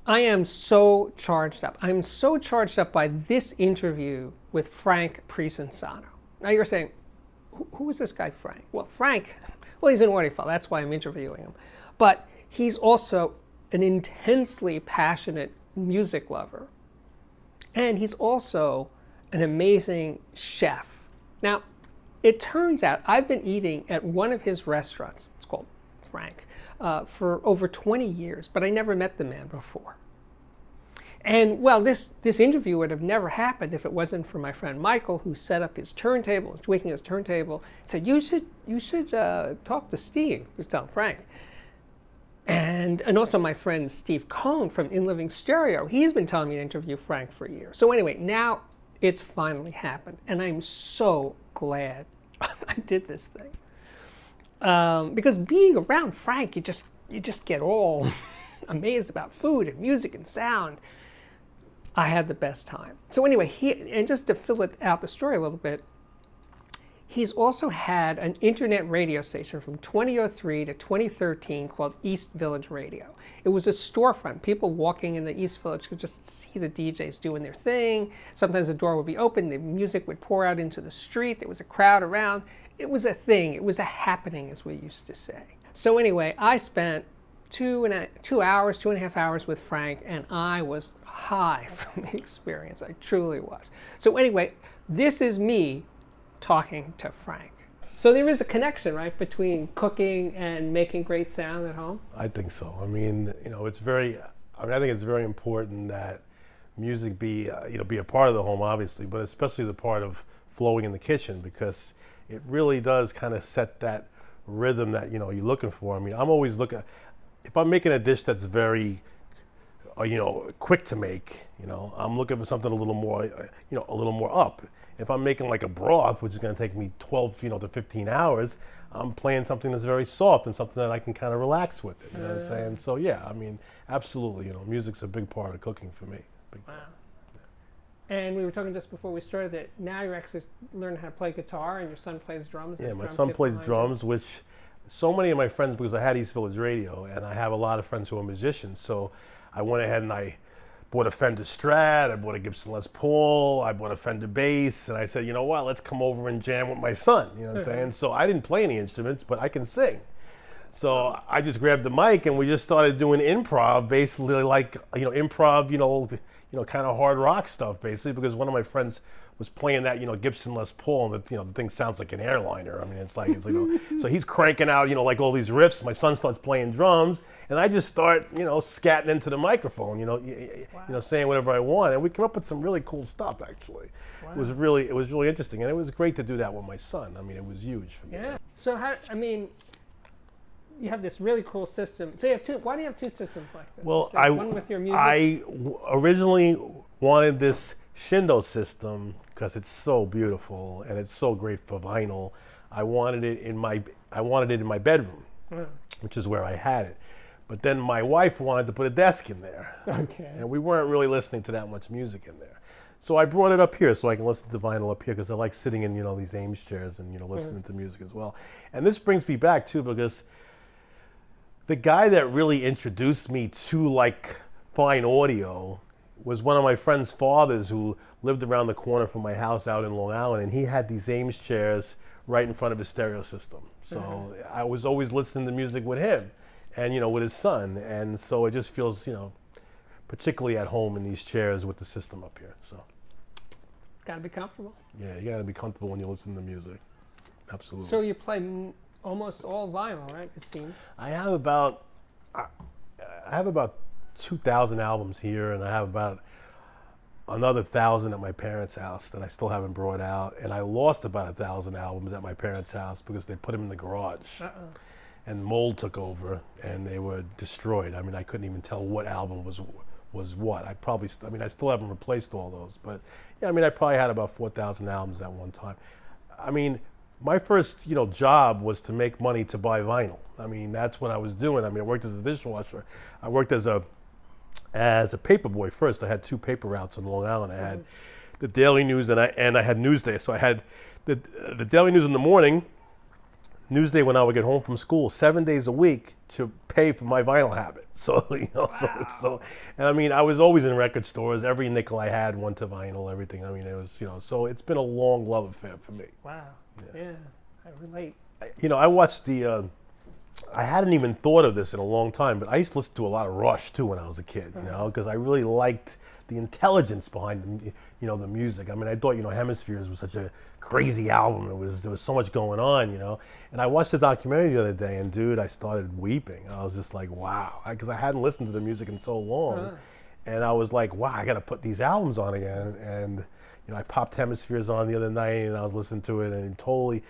I am so charged up. I'm so charged up by this interview with Frank Prisinzano. Now you're saying, who is this guy Frank? Well, Frank, he's an audiophile. That's why I'm interviewing him. But he's also an intensely passionate music lover. And he's also an amazing chef. Now, it turns out I've been eating at one of his restaurants, it's called Frank, for over 20 years, but I never met the man before. And well, this interview would have never happened if it wasn't for my friend Michael, who set up his turntable, was tweaking his turntable, said, you should talk to Steve, who's telling Frank. And also my friend Steve Cohn from In Living Stereo, he's been telling me to interview Frank for years. So anyway, now it's finally happened, and I'm so glad I did this thing. Because being around Frank, you just get all amazed about food and music and sound. I had the best time. So anyway, and just to fill it out the story a little bit, he's also had an internet radio station from 2003 to 2013 called East Village Radio. It was a storefront. People walking in the East Village could just see the DJs doing their thing. Sometimes the door would be open, the music would pour out into the street, there was a crowd around. It was a thing, it was a happening, as we used to say. So anyway, I spent 2.5 hours with Frank, and I was high from the experience. I truly was. So anyway, this is me talking to Frank. So there is a connection, right, between cooking and making great sound at home? I think so. I mean, I think it's very important that music be a part of the home, obviously, but especially the part of flowing in the kitchen, because it really does kind of set that rhythm that, you're looking for. I mean, I'm always looking, if I'm making a dish that's very, quick to make, I'm looking for something a little more up. If I'm making like a broth, which is going to take me 12, to 15 hours, I'm playing something that's very soft and something that I can kind of relax with it. You know what I'm saying? So yeah, I mean, absolutely. Music's a big part of cooking for me. Wow. And we were talking just before we started that now you're actually learning how to play guitar, and your son plays drums. Yeah, my son plays drums, which so many of my friends, because I had East Village Radio, and I have a lot of friends who are musicians, so I went ahead and I bought a Fender Strat, I bought a Gibson Les Paul, I bought a Fender bass, and I said, you know what, let's come over and jam with my son, you know what I'm saying? So I didn't play any instruments, but I can sing. So I just grabbed the mic and we just started doing improv, basically like, improv, kind of hard rock stuff, basically, because one of my friends was playing that, Gibson Les Paul, and the thing sounds like an airliner. I mean, it's so he's cranking out, like all these riffs. My son starts playing drums, and I just start, scatting into the microphone, saying whatever I want, and we came up with some really cool stuff. Actually, wow. It was really interesting, and it was great to do that with my son. I mean, it was huge for me. Yeah. So you have this really cool system. So you have two. Why do you have two systems like this? Well, one with your music. I originally wanted this Shindo system because it's so beautiful and it's so great for vinyl. I wanted it in my bedroom, which is where I had it. But then my wife wanted to put a desk in there. Okay. And we weren't really listening to that much music in there. So I brought it up here so I can listen to vinyl up here, because I like sitting in, these Ames chairs and, listening to music as well. And this brings me back too, because the guy that really introduced me to like fine audio was one of my friend's fathers, who lived around the corner from my house out in Long Island, and he had these Ames chairs right in front of his stereo system. So I was always listening to music with him and, with his son. And so it just feels, particularly at home in these chairs with the system up here. So gotta be comfortable. Yeah, you gotta be comfortable when you listen to music. Absolutely. So you play almost all vinyl, right? It seems. I have about 2,000 albums here, and I have about another 1,000 at my parents' house that I still haven't brought out. And I lost about 1,000 albums at my parents' house because they put them in the garage. And mold took over, and they were destroyed. I mean, I couldn't even tell what album was what. I still haven't replaced all those, but yeah, I probably had about 4,000 albums at one time. I mean, my first, job was to make money to buy vinyl. I mean, that's what I was doing. I worked as a dishwasher. I worked as a paper boy first. I had 2 paper routes on Long Island. I had the Daily News and I had Newsday. So I had the Daily News in the morning, Newsday when I would get home from school 7 days a week to pay for my vinyl habit. So, and I mean, I was always in record stores. Every nickel I had went to vinyl, everything. I mean, it was, so it's been a long love affair for me. Wow. Yeah, I relate. I watched I hadn't even thought of this in a long time, but I used to listen to a lot of Rush too when I was a kid, because I really liked the intelligence behind the music. I mean, I thought, Hemispheres was such a crazy album. There was so much going on, And I watched the documentary the other day, and dude, I started weeping. I was just like, wow, because I hadn't listened to the music in so long, and I was like, wow, I got to put these albums on again. And I popped Hemispheres on the other night, and I was listening to it, and totally.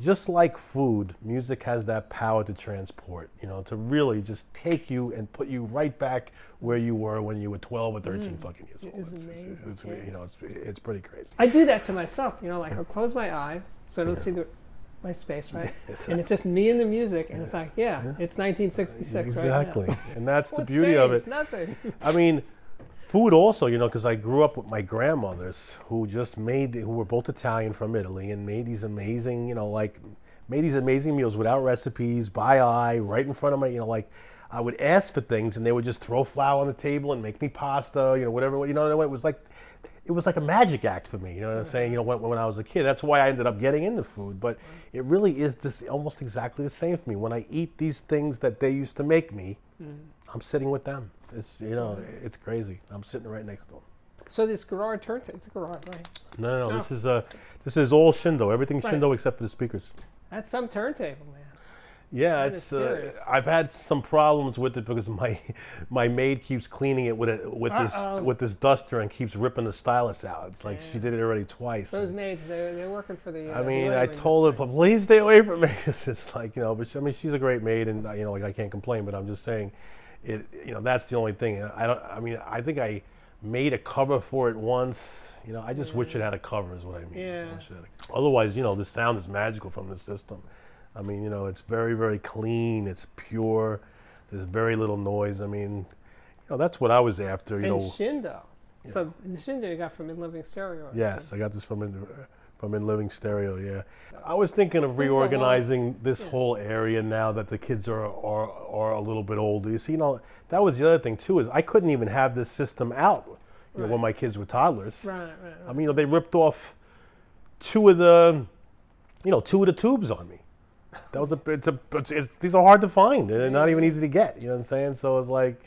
Just like food, music has that power to transport, to really just take you and put you right back where you were when you were 12 or 13 fucking years old. It's amazing. It's pretty crazy. I do that to myself, like I'll close my eyes so I don't see my space, right? And it's just me and the music, and it's like, it's 1966 exactly. Right now. And that's the What's beauty of changed? it. Nothing. I mean, food also, because I grew up with my grandmothers who were both Italian from Italy and made these amazing, made these amazing meals without recipes, by eye, right in front of my, I would ask for things and they would just throw flour on the table and make me pasta, whatever, it was like a magic act for me, you know what I'm saying? When I was a kid, that's why I ended up getting into food, but it really is this almost exactly the same for me. When I eat these things that they used to make me, I'm sitting with them. It's it's crazy. I'm sitting right next to them. So this garage turntable, it's a garage, right? No. This is all Shindo. Everything's Shindo except for the speakers. That's some turntable, man. Yeah, it's. I've had some problems with it because my maid keeps cleaning it with this duster and keeps ripping the stylus out. It's like she did it already twice. Those maids, they're working for the. I mean, I told her, please stay away from me. It's like but I mean, she's a great maid, and I can't complain. But I'm just saying. That's the only thing. I think I made a cover for it once. I just wish it had a cover is what I mean. Yeah. Otherwise, the sound is magical from the system. I mean, it's very, very clean. It's pure. There's very little noise. I mean, that's what I was after. And Shindo. Yeah. So the Shindo you got from In Living Stereo. Yes, I got this from In Living Stereo, yeah. I was thinking of reorganizing this whole area now that the kids are a little bit older. You see, that was the other thing too, is I couldn't even have this system out when my kids were toddlers. Right. I mean, they ripped off two of the tubes on me. That was these are hard to find. They're not even easy to get. You know what I'm saying? So it's like,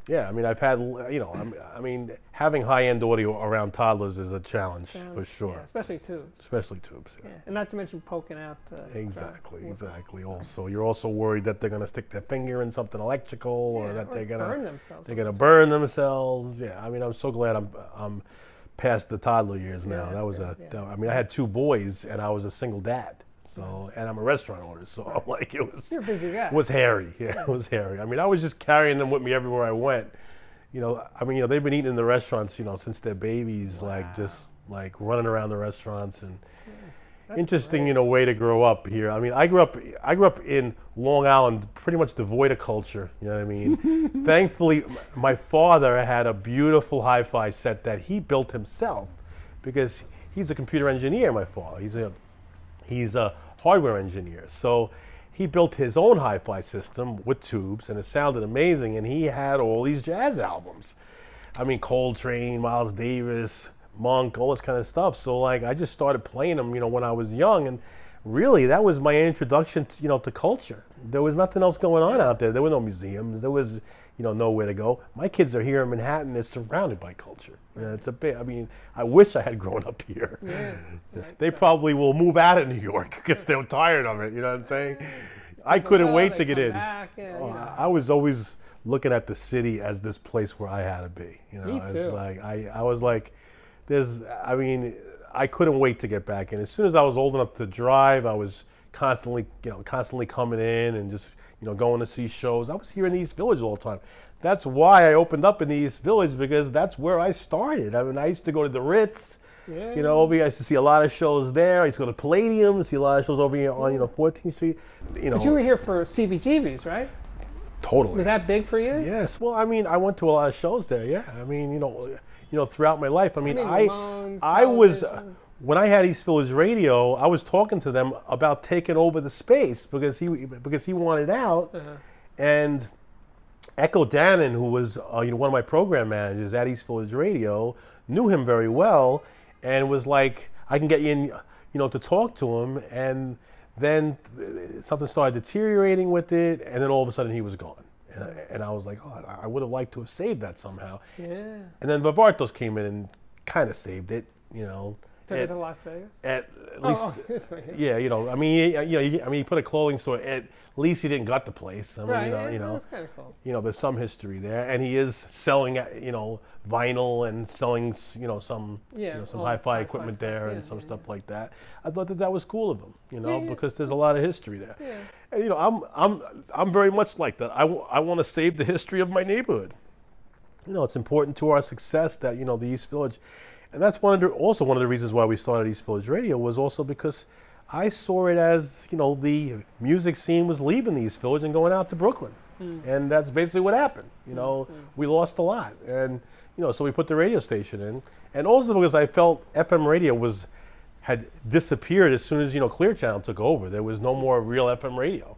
yeah, I mean, I've had, I mean, having high-end audio around toddlers is a challenge for sure. Yeah, especially tubes. Yeah. And not to mention poking out. Exactly. Also, you're also worried that they're going to stick their finger in something electrical, or that they're going to burn themselves. Yeah, I mean, I'm so glad I'm past the toddler years now. I mean, I had two boys, and I was a single dad. So, and I'm a restaurant owner, so I'm like, You're a busy guy. It was hairy. Yeah, it was hairy. I mean, I was just carrying them with me everywhere I went. I mean, they've been eating in the restaurants, since they're babies, like running around the restaurants, and interesting, way to grow up here. I mean, I grew up in Long Island, pretty much devoid of culture. You know what I mean? Thankfully, my father had a beautiful hi-fi set that he built himself, because he's a computer engineer. My father, he's a hardware engineer, so he built his own hi-fi system with tubes, and it sounded amazing. And he had all these jazz albums. I mean, Coltrane, Miles Davis, Monk, all this kind of stuff. So like, I just started playing them, when I was young, and really that was my introduction to, to culture. There was nothing else going on out there. There were no museums. There was, nowhere to go. My kids are here in Manhattan. They're surrounded by culture. It's a bit. I mean, I wish I had grown up here. Yeah. They probably will move out of New York because they're tired of it. You know what I'm saying? I couldn't wait to get in. I was always looking at the city as this place where I had to be. Me too. It's like I was like, I couldn't wait to get back in. As soon as I was old enough to drive, I was constantly coming in and just going to see shows. I was here in the East Village all the time. That's why I opened up in the East Village, because that's where I started. I mean, I used to go to the Ritz. Yeah. I used to see a lot of shows there. I used to go to Palladium, see a lot of shows over here on 14th Street. But you were here for CBGB's, right? Totally. Was that big for you? Yes. Well, I mean, I went to a lot of shows there. Yeah. I mean, throughout my life. I mean, I was when I had East Village Radio, I was talking to them about taking over the space because he wanted out, and Echo Dannon, who was one of my program managers at East Village Radio, knew him very well, and was like, I can get you in, to talk to him. And then something started deteriorating with it, and then all of a sudden he was gone. And I was like, oh, I would have liked to have saved that somehow. Yeah. And then Vivartos came in and kind of saved it, Took it to Las Vegas? At least, yeah. He put a clothing store. At least he didn't gut the place. I mean, that's kind of cool. There's some history there, and he is selling, vinyl and selling, some hi-fi equipment there and some stuff like that. I thought that was cool of him, because there's a lot of history there. Yeah. And I'm very much like that. I want to save the history of my neighborhood. It's important to our success that the East Village. And that's also one of the reasons why we started East Village Radio, was also because I saw it as, the music scene was leaving the East Village and going out to Brooklyn. And that's basically what happened. We lost a lot. And, so we put the radio station in. And also because I felt FM radio had disappeared as soon as, Clear Channel took over. There was no more real FM radio,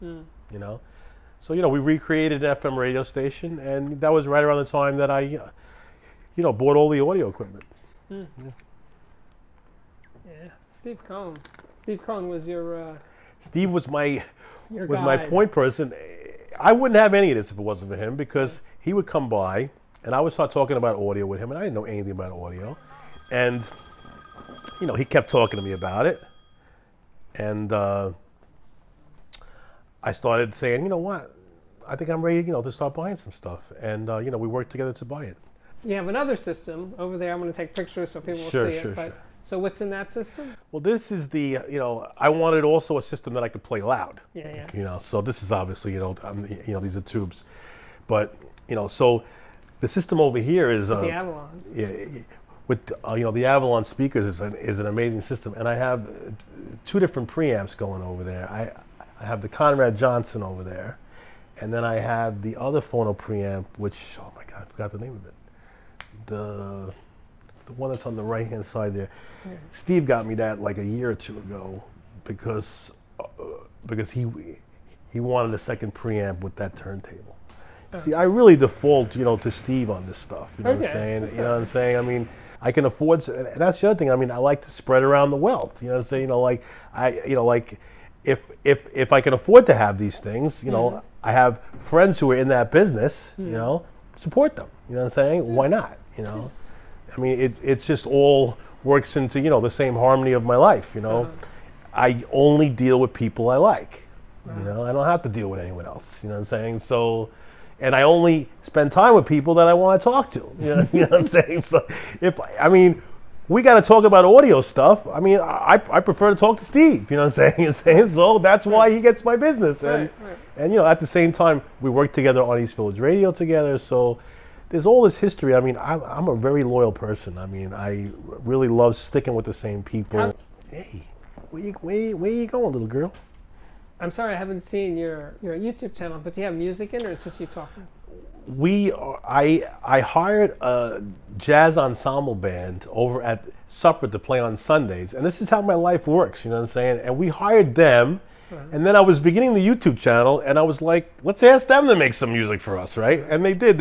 So, we recreated an FM radio station, and that was right around the time that I, bought all the audio equipment. Yeah, Steve Cohn. Steve Cohn was your. Steve was my guide. point person. I wouldn't have any of this if it wasn't for him, because he would come by, and I would start talking about audio with him, and I didn't know anything about audio, and he kept talking to me about it, and I started saying, what, I think I'm ready, to start buying some stuff, and we worked together to buy it. You have another system over there. I'm going to take pictures so people will see it. Sure. So what's in that system? Well, this is the, I wanted also a system that I could play loud. Yeah. So this is obviously, these are tubes. But, so the system over here is... the Avalon. Yeah. With, the Avalon speakers is an amazing system. And I have two different preamps going over there. I have the Conrad Johnson over there. And then I have the other phono preamp, which, oh my God, I forgot the name of it. The one that's on the right hand side there. Yeah. Steve got me that like a year or two ago because he wanted a second preamp with that turntable. Oh. See, I really default to Steve on this stuff. You know what I'm saying? You know what I'm saying? I mean, I can afford, and that's the other thing. I mean, I like to spread around the wealth. You know what I'm saying? If I can afford to have these things, I have friends who are in that business. Support them. You know what I'm saying? Why not? I mean, it's just all works into, the same harmony of my life, I only deal with people I like, I don't have to deal with anyone else, you know what I'm saying? So, and I only spend time with people that I want to talk to, you know what I'm saying? So we got to talk about audio stuff. I mean, I prefer to talk to Steve, you know what I'm saying? So that's why he gets my business. And at the same time, we work together on East Village Radio together, so there's all this history. I mean, I'm a very loyal person. I mean, I really love sticking with the same people. Hey, where you going, little girl? I'm sorry, I haven't seen your YouTube channel, but do you have music in, or it's just you talking? I hired a jazz ensemble band over at Supper to play on Sundays, and this is how my life works, you know what I'm saying? And we hired them. And then I was beginning the YouTube channel, and I was like, let's ask them to make some music for us, right? And they did.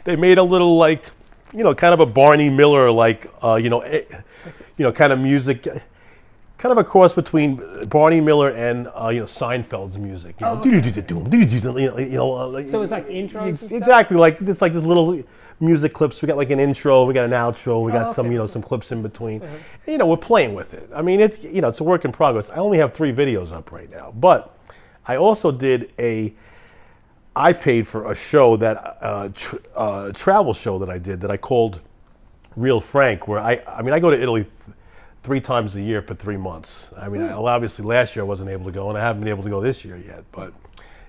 They made a little, like, kind of a Barney Miller, like, kind of music, kind of a cross between Barney Miller and, Seinfeld's music. So it's like intros and stuff? Exactly. Like, it's like this little music clips. We got like an intro, we got an outro, we got some clips in between. And, we're playing with it. I mean, it's it's a work in progress. I only have 3 videos up right now, but I also did I paid for a show that travel show that I did that I called Real Frank, where I go to Italy 3 times a year for 3 months. I mean, obviously last year I wasn't able to go, and I haven't been able to go this year yet, but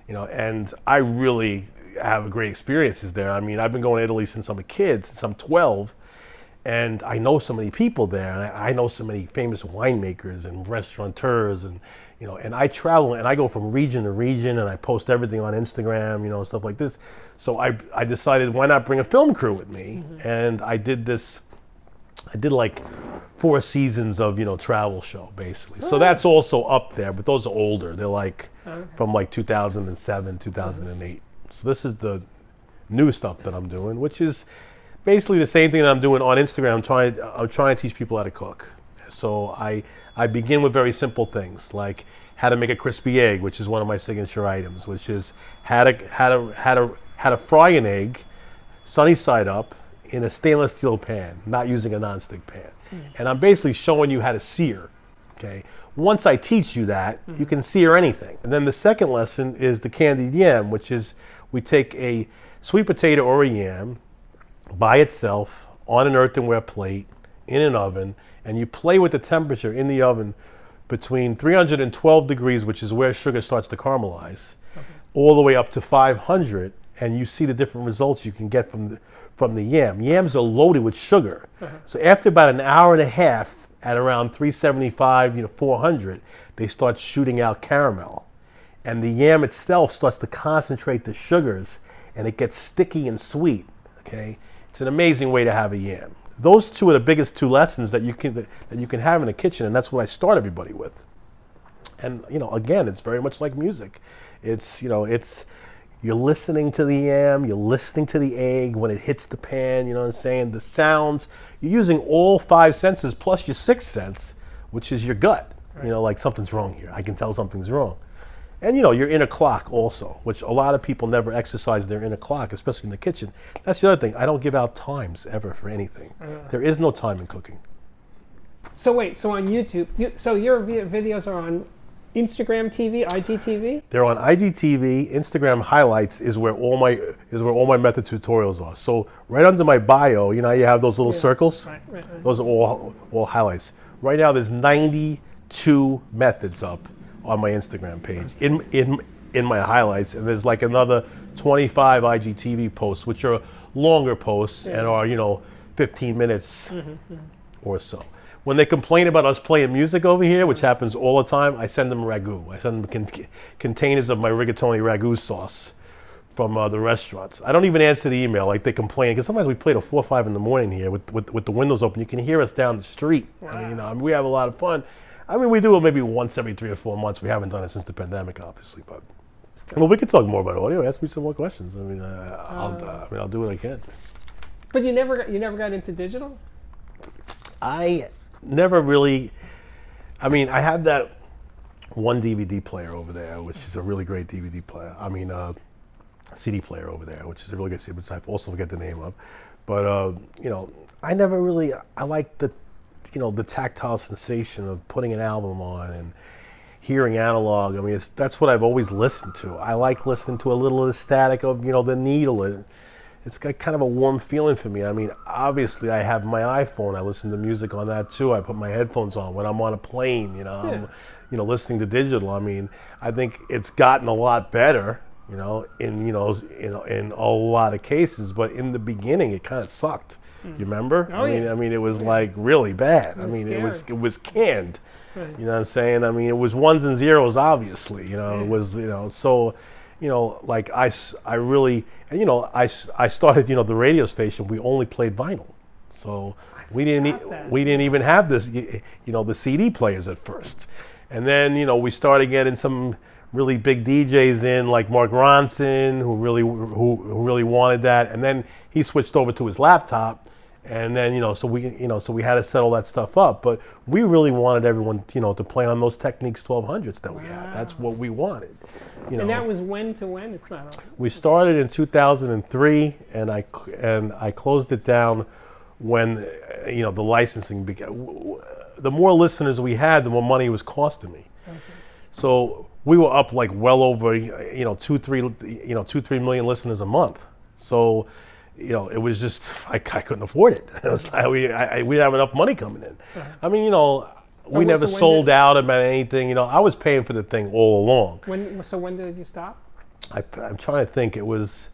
and I really have great experiences there. I mean, I've been going to Italy since I'm a kid, since I'm 12, and I know so many people there, and I know so many famous winemakers and restaurateurs, and and I travel and I go from region to region, and I post everything on Instagram, and stuff like this. So I decided, why not bring a film crew with me? And I did this I did like 4 seasons of, travel show basically. So that's also up there, but those are older. They're like from like 2007, 2008. So this is the new stuff that I'm doing, which is basically the same thing that I'm doing on Instagram. I'm trying to teach people how to cook. So I begin with very simple things like how to make a crispy egg, which is one of my signature items, which is how to fry an egg sunny side up in a stainless steel pan, not using a nonstick pan. And I'm basically showing you how to sear. Okay. Once I teach you that, you can sear anything. And then the second lesson is the candied yam, which is we take a sweet potato or a yam by itself on an earthenware plate in an oven, and you play with the temperature in the oven between 312 degrees, which is where sugar starts to caramelize, all the way up to 500, and you see the different results you can get from the yam. Yams are loaded with sugar. So after about an hour and a half at around 375, 400, they start shooting out caramel. And the yam itself starts to concentrate the sugars, and it gets sticky and sweet, okay? It's an amazing way to have a yam. Those two are the biggest 2 lessons that you can have in the kitchen, and that's what I start everybody with. And again, it's very much like music. It's you're listening to the yam, you're listening to the egg when it hits the pan. You know what I'm saying? The sounds. You're using all 5 senses plus your 6th sense, which is your gut. Right. Like something's wrong here. I can tell something's wrong. And your inner clock also, which a lot of people never exercise their inner clock, especially in the kitchen. That's the other thing. I don't give out times ever for anything. There is no time in cooking. So wait, so on YouTube, so your videos are on Instagram TV, IGTV? They're on IGTV. Instagram highlights is where all my method tutorials are. So right under my bio, you have those little circles. Right. Those are all highlights. Right now, there's 92 methods up on my Instagram page in my highlights, and there's like another 25 IGTV posts, which are longer posts and are 15 minutes or so. When they complain about us playing music over here, which happens all the time, I send them ragu. I send them containers of my rigatoni ragu sauce from the restaurants. I don't even answer the email like they complain, because sometimes we play till 4 or 5 in the morning here with the windows open. You can hear us down the street. Wow. I mean, we have a lot of fun. We do it maybe once every 3 or 4 months. We haven't done it since the pandemic, obviously. But well, we can talk more about audio. Ask me some more questions. I'll do what I can. But you never got into digital? I never really. I have that one DVD player over there, which is a really great DVD player. CD player over there, which is a really good CD, which I also forget the name of. But I never really. I like the tactile sensation of putting an album on and hearing analog. That's what I've always listened to. I like listening to a little of the static of, the needle. It's got kind of a warm feeling for me. Obviously I have my iPhone. I listen to music on that too. I put my headphones on when I'm on a plane, I'm, listening to digital. I think it's gotten a lot better, in a lot of cases, but in the beginning it kind of sucked. You remember? Oh, yeah. It was like really bad. It was canned. Right. You know what I'm saying? It was ones and zeros, obviously. It was, so, like I really, I started, the radio station. We only played vinyl, so we didn't even have this, the CD players at first, and then we started getting some really big DJs in, like Mark Ronson, who really wanted that, and then he switched over to his laptop. And then, so we had to settle that stuff up. But we really wanted everyone, to play on those Technics 1200s that we had. That's what we wanted. And that was when to when? It's not. We started in 2003, and I closed it down when, the licensing began. The more listeners we had, the more money it was costing me. Okay. So we were up like well over, 2-3 million listeners a month. So. It was just, I couldn't afford it. It was like we didn't have enough money coming in. We never sold out about anything. I was paying for the thing all along. When did you stop? I'm trying to think. It was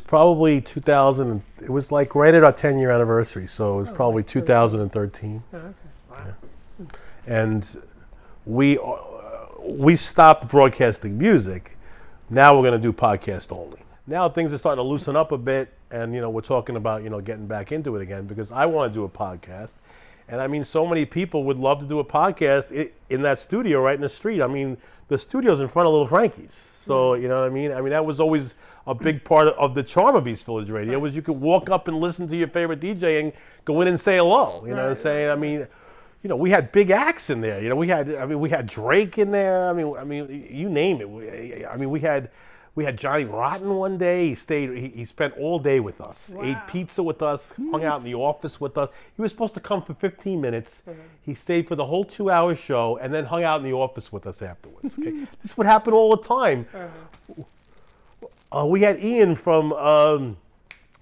probably 2000. It was like right at our 10-year anniversary. So it was probably 2013. Oh, okay. Wow. Yeah. And we stopped broadcasting music. Now we're going to do podcast only. now things are starting to loosen up a bit, and we're talking about getting back into it again because I want to do a podcast, and I mean so many people would love to do a podcast in that studio right in the street. I mean the studio's in front of Little Frankie's, so you know what I mean. I mean that was always a big part of the charm of East Village Radio was you could walk up and listen to your favorite DJ and go in and say hello. You know what I'm saying? I mean. We had big acts in there. We had Drake in there. I mean, you name it. We had Johnny Rotten one day. He spent all day with us. Wow. Ate pizza with us. Hung out in the office with us. He was supposed to come for 15 minutes. He stayed for the whole 2-hour show and then hung out in the office with us afterwards. Okay? This would happen all the time. We had Ian from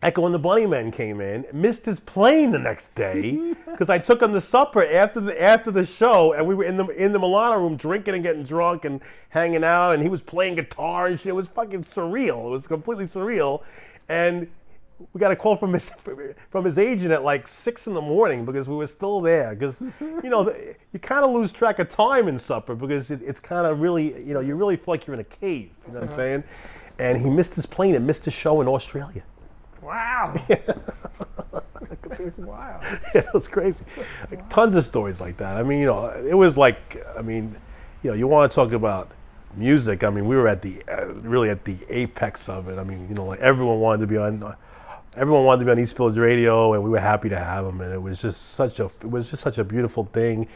Echo and the Bunnymen came in, missed his plane the next day because I took him to supper after the show, and we were in the Milano room drinking and getting drunk and hanging out, and he was playing guitar and shit. It was fucking surreal. It was completely surreal, and we got a call from his agent at like 6 a.m. because we were still there. Because you kind of lose track of time in supper because it's kind of really you really feel like you're in a cave. You know what I'm saying? And he missed his plane and missed his show in Australia. Wow. That's wild. Yeah, it was crazy. Like, tons of stories like that. I mean, it was like, you want to talk about music. I mean, we were at the really at the apex of it. I mean, like everyone wanted to be on East Village Radio, and we were happy to have them. And it was just such a beautiful thing,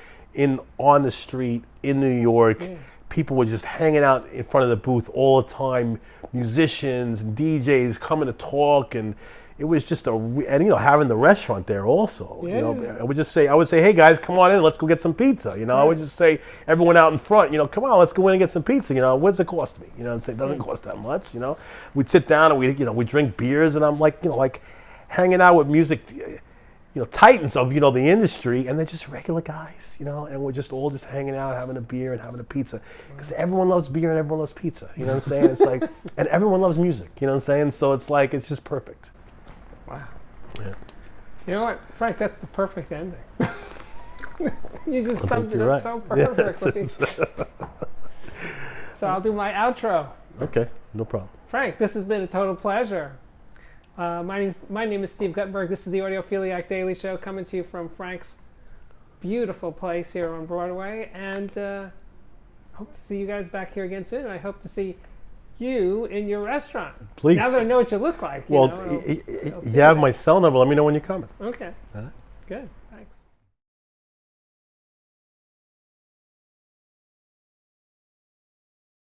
on the street in New York. Yeah. People were just hanging out in front of the booth all the time. Musicians and DJs coming to talk, and it was just having the restaurant there also. Yeah. I would say, hey guys, come on in, let's go get some pizza. I would just say, everyone out in front, come on, let's go in and get some pizza. What does it cost me? And say, it doesn't cost that much. We'd sit down and we drink beers, and I'm like hanging out with music. Titans of, the industry, and they're just regular guys, and we're just all just hanging out, having a beer and having a pizza, because everyone loves beer and everyone loves pizza, you know what I'm saying? It's like, and everyone loves music, you know what I'm saying? So it's like, it's just perfect. Wow. Yeah. You know what, Frank, that's the perfect ending. You just summed it up right. so perfectly. So I'll do my outro. Okay, no problem. Frank, this has been a total pleasure. My name is Steve Guttenberg. This is the Audiophiliac Daily Show, coming to you from Frank's beautiful place here on Broadway, and hope to see you guys back here again soon. I hope to see you in your restaurant. Please. Now that I know what you look like. You have my cell number. Let me know when you're coming. Okay. Good.